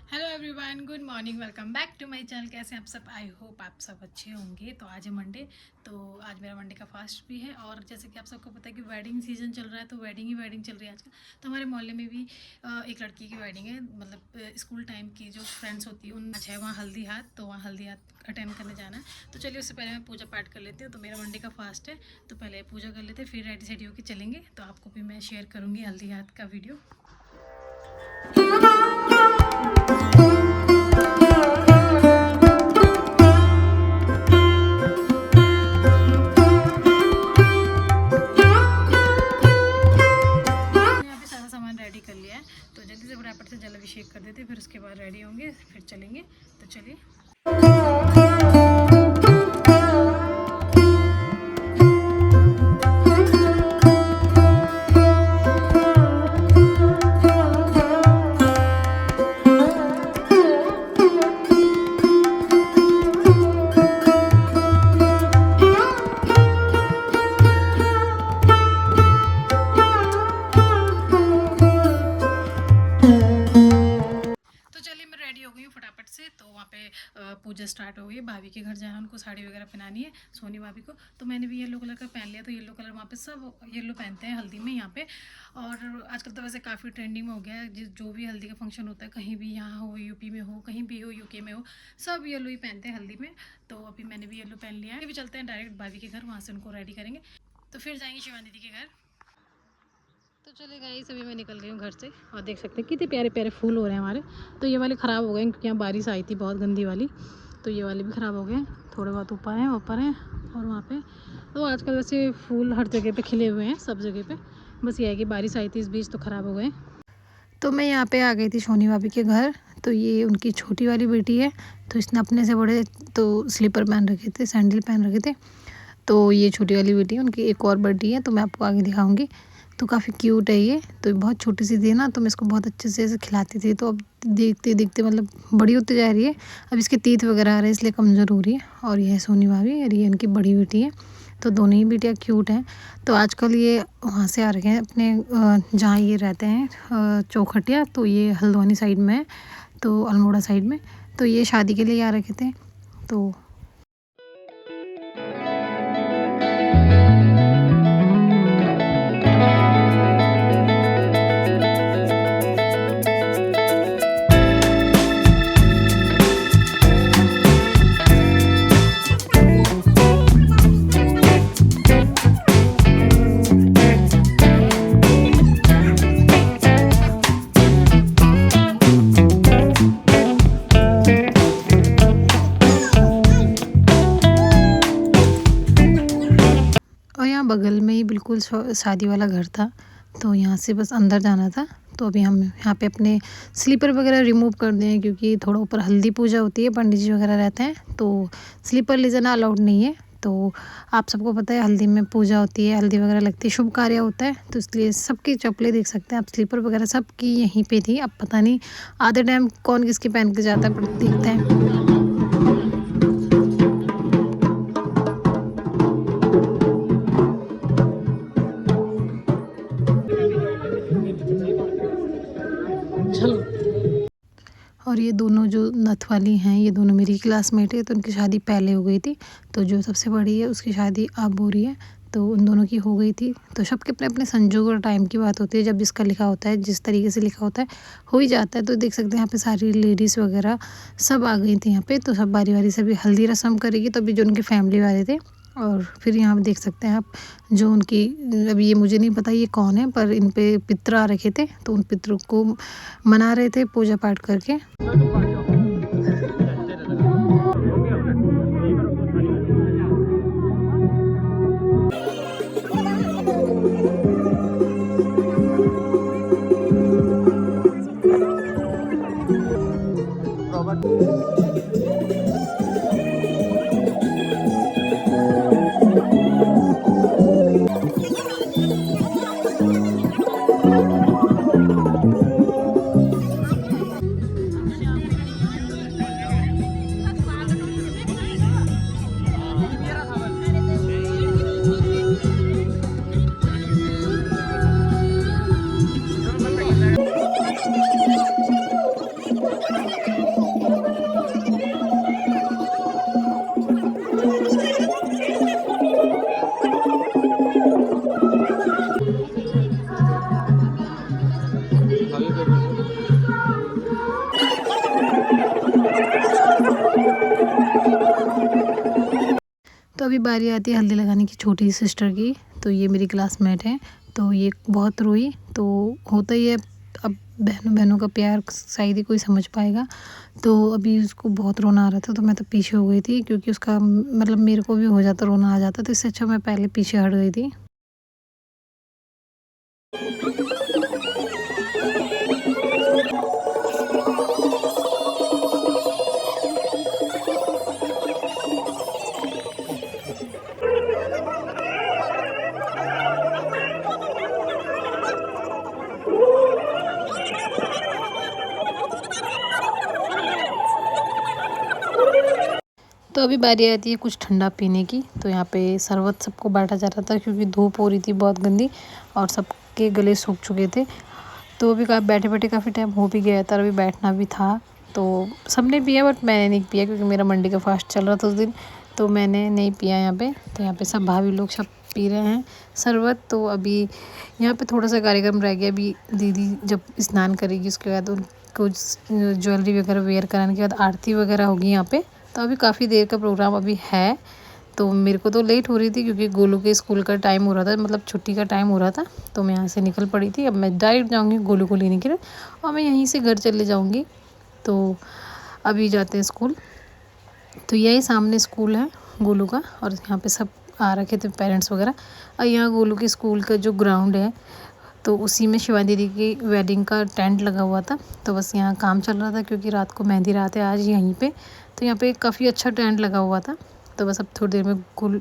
Hello everyone, good morning. Welcome back to my channel. कैसे हैं आप सब? आई होप आप सब अच्छे होंगे। तो आज है मंडे, तो आज मेरा मंडे का फास्ट भी है। और जैसे कि आप सबको पता है कि वेडिंग सीजन चल रहा है, तो वेडिंग ही वेडिंग चल रही है आजकल। तो हमारे मोहल्ले में भी एक लड़की की वेडिंग है, मतलब स्कूल टाइम की जो फ्रेंड्स होती है उन आज है वहाँ हल्दी हाथ, तो वहाँ हल्दी हाथ अटेंड करने जाना है। तो चलिए उससे पहले मैं पूजा पाठ कर लेती हूँ। तो मेरा मंडे का फास्ट है, तो पहले पूजा कर लेते हैं, फिर रेडी सेडी होकर चलेंगे। तो आपको भी मैं शेयर करूँगी हल्दी हाथ का वीडियो। रेडी कर लिया है, तो जल्दी से फटाफट से जल अभिषेक कर देते, फिर उसके बाद रेडी होंगे, फिर चलेंगे। तो चलिए। फटाफट से तो वहाँ पे पूजा स्टार्ट हो गई। भाभी के घर जाना, उनको साड़ी वगैरह पहनानी है, सोनी भाभी को। तो मैंने भी येलो कलर का पहन लिया। तो येलो कलर वहाँ पे सब येलो पहनते हैं हल्दी में यहाँ पे। और आजकल तो वैसे काफ़ी ट्रेंडिंग हो गया है, जो भी हल्दी का फंक्शन होता है, कहीं भी, यहाँ हो, यूपी में हो, कहीं भी हो, यूके में हो, सब येलो ही पहनते हैं हल्दी में। तो अभी मैंने भी येलो पहन लिया है। अभी चलते हैं डायरेक्ट भाभी के घर, वहाँ से उनको रेडी करेंगे, तो फिर जाएंगे शिवानी दीदी के घर। तो चले गए, अभी मैं निकल गई हूँ घर से। और देख सकते हैं कितने प्यारे प्यारे फूल हो रहे हैं हमारे। तो ये वाले ख़राब हो गए क्योंकि यहाँ बारिश आई थी बहुत गंदी वाली, तो ये वाले भी ख़राब हो गए। थोड़े बहुत ऊपर हैं और वहाँ पे तो आजकल वैसे फूल हर जगह पे खिले हुए हैं, सब जगह पे। बस ये है कि बारिश आई थी इस बीच, तो ख़राब हो गए। तो मैं यहाँ पे आ गई थी सोनी भाभी के घर। तो ये उनकी छोटी वाली बेटी है, तो इसने अपने से बड़े तो स्लीपर पहन रखे थे, सैंडल पहन रखे थे। तो ये छोटी वाली बेटी है, उनकी एक और बेटी है, तो मैं आपको आगे दिखाऊंगी। तो काफ़ी क्यूट है ये, तो बहुत छोटी सी थी ना, तो मैं इसको बहुत अच्छे से ऐसे खिलाती थी। तो अब देखते देखते मतलब बड़ी होती जा रही है। अब इसके तीत वगैरह आ रहे हैं, इसलिए कमज़ोर हो रही है। और ये है सोनी भाभी, और ये उनकी बड़ी बेटी है। तो दोनों ही बेटियाँ क्यूट हैं। तो आजकल ये वहाँ से आ रखे हैं अपने जहाँ ये रहते हैं चौखटिया, तो ये हल्द्वानी साइड में है, तो अल्मोड़ा साइड में। तो ये शादी के लिए आ रखे थे। तो बगल में ही बिल्कुल शादी वाला घर था, तो यहाँ से बस अंदर जाना था। तो अभी हम यहाँ पे अपने स्लीपर वगैरह रिमूव कर दें, क्योंकि थोड़ा ऊपर हल्दी पूजा होती है, पंडित जी वगैरह रहते हैं, तो स्लीपर ले जाना अलाउड नहीं है। तो आप सबको पता है हल्दी में पूजा होती है, हल्दी वगैरह लगती है, शुभ कार्य होता है, तो इसलिए सबकी चप्पलें देख सकते हैं आप, स्लीपर वगैरह सबकी यहीं पे थी। अब पता नहीं आधे टाइम कौन किसकी पहन के जाता है, पर दिखते हैं। और ये दोनों जो नथ वाली हैं, ये दोनों मेरी क्लासमेट है, तो उनकी शादी पहले हो गई थी। तो जो सबसे बड़ी है उसकी शादी अब हो रही है, तो उन दोनों की हो गई थी। तो सबके अपने अपने संजोग और टाइम की बात होती है, जब जिसका लिखा होता है, जिस तरीके से लिखा होता है हो ही जाता है। तो देख सकते हैं यहाँ पे सारी लेडीज़ वगैरह सब आ गई थी यहाँ पे। तो सब बारी बारी से भी हल्दी रस्म करेगी, तो अभी जो उनकी फैमिली वाले थे। और फिर यहाँ पे देख सकते हैं आप, जो उनकी, अभी ये मुझे नहीं पता ये कौन है, पर इन पे पितर आ रखे थे, तो उन पितरों को मना रहे थे पूजा पाठ करके। अभी बारी आती है हल्दी लगाने की छोटी सिस्टर की। तो ये मेरी क्लासमेट है, तो ये बहुत रोई। तो होता ही है, अब बहनों बहनों का प्यार शायद ही कोई समझ पाएगा। तो अभी उसको बहुत रोना आ रहा था, तो मैं तो पीछे हो गई थी, क्योंकि उसका मतलब मेरे को भी हो जाता, रोना आ जाता, तो इससे अच्छा मैं पहले पीछे हट गई थी। तो अभी बारी आती है कुछ ठंडा पीने की। तो यहाँ पे शरबत सबको बांटा जा रहा था, क्योंकि धूप हो रही थी बहुत गंदी और सबके गले सूख चुके थे। तो अभी बैठे बैठे काफ़ी टाइम हो भी गया था, अभी बैठना भी था, तो सबने पिया बट मैंने नहीं पिया, क्योंकि मेरा मंडी का फास्ट चल रहा था उस दिन, तो मैंने नहीं पिया यहाँ पे। तो यहाँ पे सब भाभी लोग सब पी रहे हैं शरबत। तो अभी यहाँ पे थोड़ा सा कार्यक्रम रह गया। अभी दीदी जब स्नान करेगी उसके बाद उनको ज्वेलरी वगैरह वेयर कराने के बाद आरती वगैरह होगी यहाँ पे। तो अभी काफ़ी देर का प्रोग्राम अभी है। तो मेरे को तो लेट हो रही थी, क्योंकि गोलू के स्कूल का टाइम हो रहा था, मतलब छुट्टी का टाइम हो रहा था। तो मैं यहाँ से निकल पड़ी थी। अब मैं डायरेक्ट जाऊँगी गोलू को लेने के लिए, और मैं यहीं से घर चले जाऊँगी। तो अभी जाते हैं स्कूल। तो यही सामने स्कूल है गोलू का, और यहाँ पे सब आ रखे थे पेरेंट्स वगैरह। और यहाँ गोलू के स्कूल का जो ग्राउंड है, तो उसी में शिवानी दीदी की वेडिंग का टेंट लगा हुआ था। तो बस यहाँ काम चल रहा था, क्योंकि रात को मेहंदी रात है आज यहीं पे। तो यहाँ पे काफ़ी अच्छा टेंट लगा हुआ था। तो बस अब थोड़ी देर में गोलू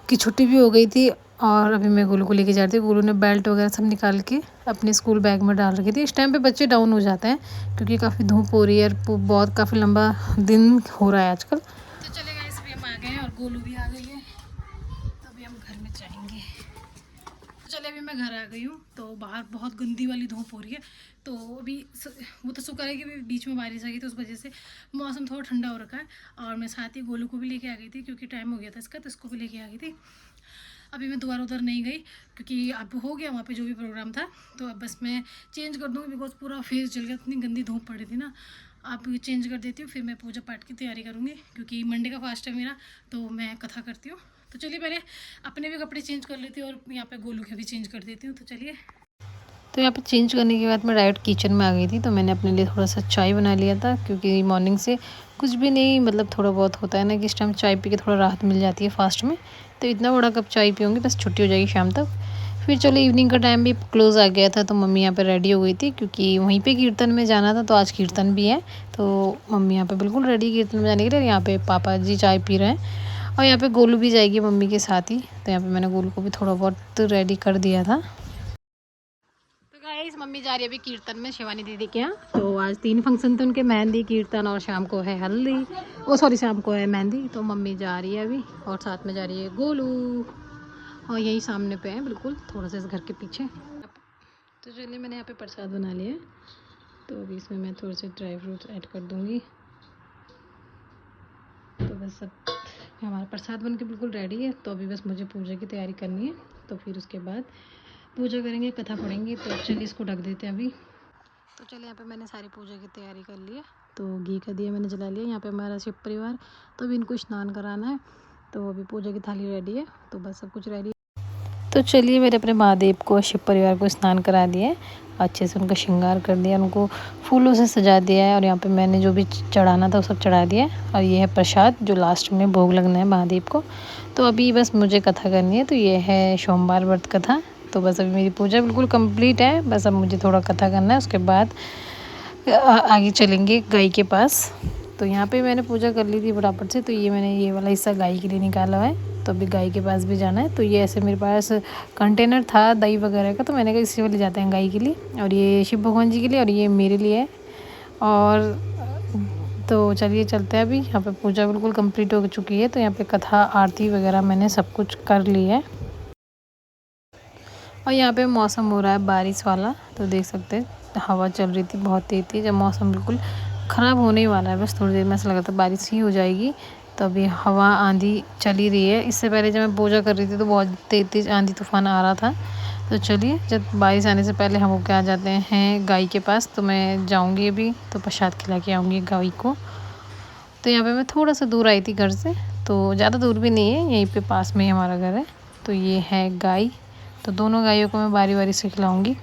की छुट्टी भी हो गई थी, और अभी मैं गोलू को लेके जा रही थी। गोलू ने बेल्ट वगैरह सब निकाल के अपने स्कूल बैग में डाल रखी थी। इस टाइम पे बच्चे डाउन हो जाते हैं, क्योंकि काफ़ी धूप हो रही है और बहुत काफ़ी लंबा दिन हो रहा है आजकल। तो चले गए, अभी हम आ गए हैं और गोलू भी आ गई है। तो अभी हम घर में जाएंगे। चले अभी मैं घर आ गई हूँ। तो बाहर बहुत गंदी वाली धूप हो रही है। तो अभी वो तो शुक्र है कि बीच में बारिश आ गई, तो उस वजह से मौसम थोड़ा ठंडा हो रखा है। और मैं साथ ही गोलू को भी लेके आ गई थी, क्योंकि टाइम हो गया था इसका, तो इसको भी लेके आ गई थी। अभी मैं दोबारा उधर नहीं गई, क्योंकि अब हो गया वहाँ पे जो भी प्रोग्राम था। तो अब बस मैं चेंज कर दूँगी, बिकॉज पूरा फेस जल गया, इतनी गंदी धूप पड़ी थी ना। अब चेंज कर देती हूँ, फिर मैं पूजा पाठ की तैयारी करूँगी, क्योंकि मंडे का फास्ट है मेरा, तो मैं कथा करती हूँ। तो चलिए पहले अपने भी कपड़े चेंज कर लेती हूँ, और यहाँ पे गोलू के भी चेंज कर देती हूँ। तो चलिए। तो यहाँ पे चेंज करने के बाद मैं डायरेक्ट किचन में आ गई थी। तो मैंने अपने लिए थोड़ा सा चाय बना लिया था, क्योंकि मॉर्निंग से कुछ भी नहीं, मतलब थोड़ा बहुत होता है ना कि इस टाइम चाय पी के थोड़ा राहत मिल जाती है फास्ट में। तो इतना बड़ा कप चाय पीऊँगी, बस छुट्टी हो जाएगी शाम तक। फिर चलो इवनिंग का टाइम भी क्लोज़ आ गया था, तो मम्मी यहाँ पे रेडी हो गई थी, क्योंकि वहीं पे कीर्तन में जाना था। तो आज कीर्तन भी है, तो मम्मी यहाँ पे बिल्कुल रेडी कीर्तन में जाने के लिए। यहाँ पे पापा जी चाय पी रहे हैं, और यहाँ पे गोलू भी जाएगी मम्मी के साथ ही। तो यहाँ पे मैंने गोलू को भी थोड़ा बहुत रेडी कर दिया था। तो गाइस मम्मी जा रही है अभी कीर्तन में शिवानी दीदी के यहाँ। तो आज 3 फंक्शन थे उनके, मेहंदी, कीर्तन और शाम को है हल्दी। ओ सॉरी, शाम को है मेहंदी। तो मम्मी जा रही है अभी, और साथ में जा रही है गोलू, और यही सामने पे है बिल्कुल, थोड़ा सा इस घर के पीछे। तो चलिए मैंने यहाँ पे प्रसाद बना लिया है। तो अभी इसमें मैं थोड़े से ड्राई फ्रूट्स ऐड कर दूँगी। तो बस अब हमारा प्रसाद बन के बिल्कुल रेडी है। तो अभी बस मुझे पूजा की तैयारी करनी है, तो फिर उसके बाद पूजा करेंगे, कथा पढ़ेंगे। तो चलिए इसको ढक देते हैं अभी। तो चलिए यहाँ पे मैंने सारी पूजा की तैयारी कर ली है। तो घी का दिया मैंने जला लिया। यहाँ पे हमारा शिव परिवार, तो अभी इनको स्नान कराना है। तो अभी पूजा की थाली रेडी है, तो बस सब कुछ रेडी है। तो चलिए मैंने अपने महादेव को, शिव परिवार को स्नान करा दिया है, अच्छे से उनका श्रृंगार कर दिया, उनको फूलों से सजा दिया है। और यहाँ पे मैंने जो भी चढ़ाना था वो सब चढ़ा दिया है। और ये है प्रसाद जो लास्ट में भोग लगना है महादेव को। तो अभी बस मुझे कथा करनी है। तो ये है सोमवार व्रत कथा। तो बस अभी मेरी पूजा बिल्कुल कंप्लीट है, बस अब मुझे थोड़ा कथा करना है, उसके बाद आगे चलेंगे गाय के पास। तो यहाँ पे मैंने पूजा कर ली थी फटाफट से। तो ये मैंने ये वाला हिस्सा गाय के लिए निकाला है। तो अभी गाय के पास भी जाना है। तो ये ऐसे मेरे पास कंटेनर था दही वगैरह का, तो मैंने कहा इसी वाले जाते हैं गाय के लिए, और ये शिव भगवान जी के लिए, और ये मेरे लिए है। और तो चलिए चलते हैं। अभी यहाँ पे पूजा बिल्कुल कंप्लीट हो चुकी है। तो यहाँ पे कथा आरती वगैरह मैंने सब कुछ कर ली है। और यहाँ पे मौसम हो रहा है बारिश वाला, तो देख सकते हैं हवा चल रही थी बहुत तेज़ थी। जब मौसम बिल्कुल ख़राब होने ही वाला है, बस थोड़ी देर में ऐसा लगा था बारिश ही हो जाएगी। तो अभी हवा आंधी चली रही है। इससे पहले जब मैं पूजा कर रही थी तो बहुत तेज़ आंधी तूफान आ रहा था। तो चलिए जब बारिश आने से पहले हम होके आ जाते हैं गाय के पास। तो मैं जाऊँगी अभी, तो प्रसाद खिला के आऊँगी गाय को। तो यहाँ पे मैं थोड़ा सा दूर आई थी घर से, तो ज़्यादा दूर भी नहीं है, यहीं पे पास में ही हमारा घर है। तो ये है गाय, तो दोनों गायों को मैं बारी बारी से खिलाऊँगी।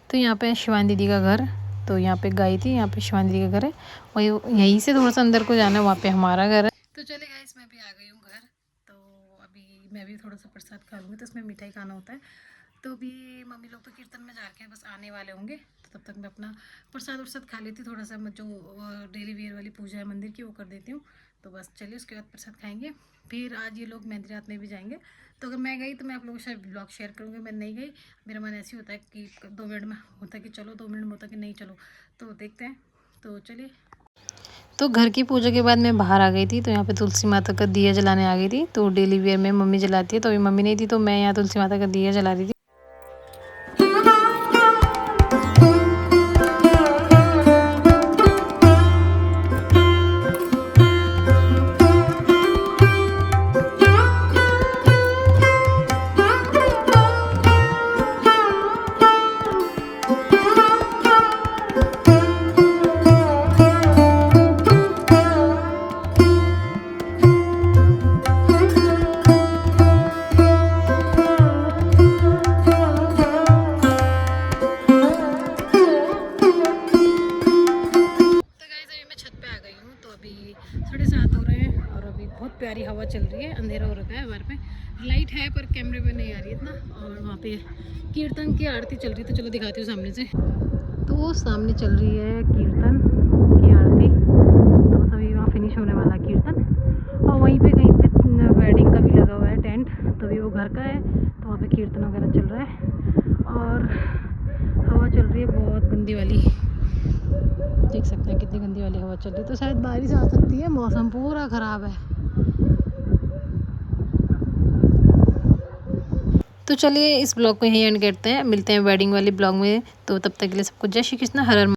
तो यहाँ पे शिवानी दीदी का घर, तो यहाँ पे गाय थी, यहाँ पे शिवानी दीदी का घर है। वही यहीं से थोड़ा सा अंदर को जाना है, वहाँ पे हमारा घर है। तो चले गाइस, मैं भी आ गई हूँ घर। तो अभी मैं भी थोड़ा सा प्रसाद खा लूँगी, तो इसमें मिठाई खाना होता है। तो अभी मम्मी लोग तो कीर्तन में जा रखे हैं, बस आने वाले होंगे। तो तब तक मैं अपना प्रसाद उरसाद खा लेती, थोड़ा सा जो डेली वेयर वाली पूजा है मंदिर की वो कर देती हूँ। तो बस चलिए, उसके बाद प्रसाद खाएंगे। फिर आज ये लोग मेहंदी रात में भी जाएंगे। तो अगर मैं गई तो मैं आप लोगों के साथ ब्लॉग शेयर करूँगी। मैं नहीं गई, मेरा मन ऐसे ही होता है कि 2 मिनट में होता है कि चलो, 2 मिनट में होता है कि नहीं चलो। तो देखते हैं, तो चलिए। तो घर की पूजा के बाद मैं बाहर आ गई थी। तो यहाँ पे तुलसी माता का दिया जलाने आ गई थी। तो डेली वेयर में मम्मी जलाती है, तो अभी मम्मी नहीं थी, तो मैं यहाँ तुलसी माता का दिया जला रही थी। बहुत प्यारी हवा चल रही है, अंधेरा हो रखा है, हमारे पे लाइट है पर कैमरे पे नहीं आ रही इतना। और वहाँ पे कीर्तन की आरती चल रही है, तो चलो दिखाती हूँ सामने से। तो वो सामने चल रही है कीर्तन की आरती, तो बस अभी वहाँ फिनिश होने वाला है कीर्तन। और वहीं पे कहीं पे वेडिंग का भी लगा हुआ है टेंट, तो अभी वो घर का है, तो वहाँ पे कीर्तन वगैरह चल रहा है। और हवा चल रही है बहुत गंदी वाली, देख सकते हैं कितनी गंदी वाली हवा चल रही है। तो शायद बारिश आ सकती है, मौसम पूरा ख़राब है। तो चलिए, इस ब्लॉग को यहीं एंड करते हैं, मिलते हैं वेडिंग वाले ब्लॉग में। तो तब तक के लिए सबको जय श्री कृष्ण, हर हर